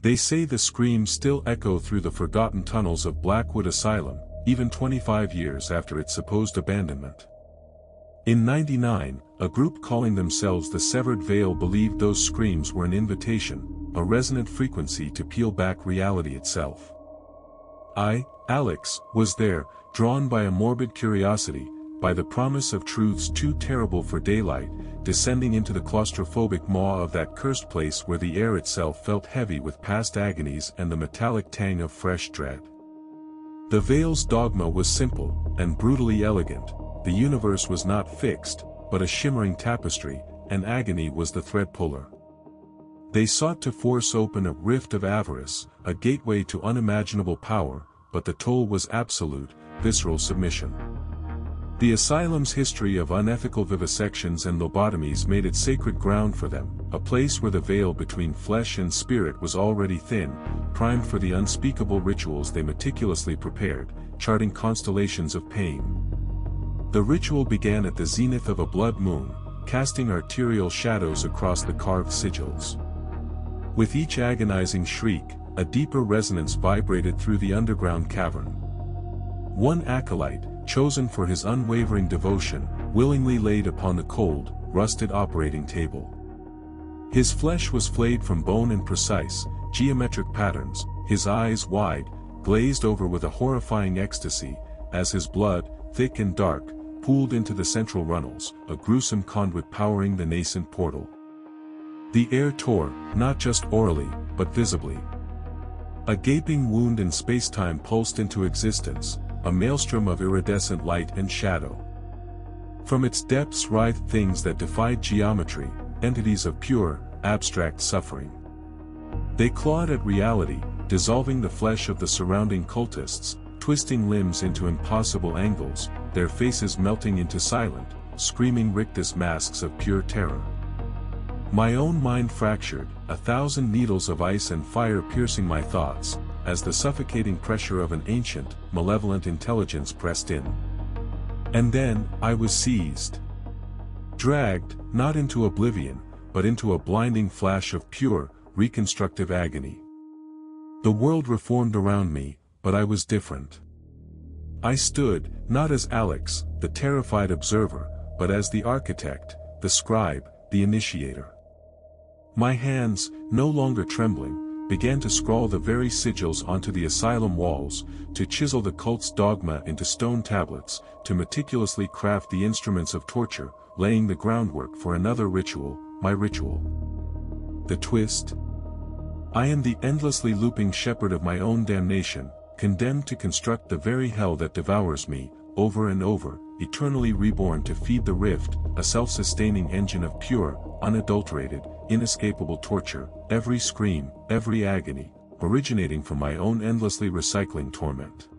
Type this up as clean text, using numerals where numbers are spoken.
They say the screams still echo through the forgotten tunnels of Blackwood Asylum, even 25 years after its supposed abandonment. In '99, a group calling themselves the Severed Veil believed those screams were an invitation, a resonant frequency to peel back reality itself. I, Alex, was there, drawn by a morbid curiosity, by the promise of truths too terrible for daylight, descending into the claustrophobic maw of that cursed place where the air itself felt heavy with past agonies and the metallic tang of fresh dread. The Veil's dogma was simple, and brutally elegant. The universe was not fixed, but a shimmering tapestry, and agony was the thread puller. They sought to force open a rift of avarice, a gateway to unimaginable power, but the toll was absolute, visceral submission. The asylum's history of unethical vivisections and lobotomies made it sacred ground for them, a place where the veil between flesh and spirit was already thin, primed for the unspeakable rituals they meticulously prepared, charting constellations of pain. The ritual began at the zenith of a blood moon, casting arterial shadows across the carved sigils. With each agonizing shriek, a deeper resonance vibrated through the underground cavern. One acolyte, chosen for his unwavering devotion, willingly laid upon the cold, rusted operating table. His flesh was flayed from bone in precise, geometric patterns, his eyes wide, glazed over with a horrifying ecstasy, as his blood, thick and dark, pooled into the central runnels, a gruesome conduit powering the nascent portal. The air tore, not just orally, but visibly. A gaping wound in space-time pulsed into existence, a maelstrom of iridescent light and shadow. From its depths writhed things that defied geometry, entities of pure, abstract suffering. They clawed at reality, dissolving the flesh of the surrounding cultists, twisting limbs into impossible angles, their faces melting into silent, screaming rictus masks of pure terror. My own mind fractured, 1,000 needles of ice and fire piercing my thoughts, as the suffocating pressure of an ancient, malevolent intelligence pressed in. And then, I was seized. Dragged, not into oblivion, but into a blinding flash of pure, reconstructive agony. The world reformed around me, but I was different. I stood, not as Alex, the terrified observer, but as the architect, the scribe, the initiator. My hands, no longer trembling, began to scrawl the very sigils onto the asylum walls, to chisel the cult's dogma into stone tablets, to meticulously craft the instruments of torture, laying the groundwork for another ritual, my ritual. The twist? I am the endlessly looping shepherd of my own damnation, condemned to construct the very hell that devours me, over and over, eternally reborn to feed the rift, a self-sustaining engine of pure, unadulterated, inescapable torture, every scream, every agony, originating from my own endlessly recycling torment.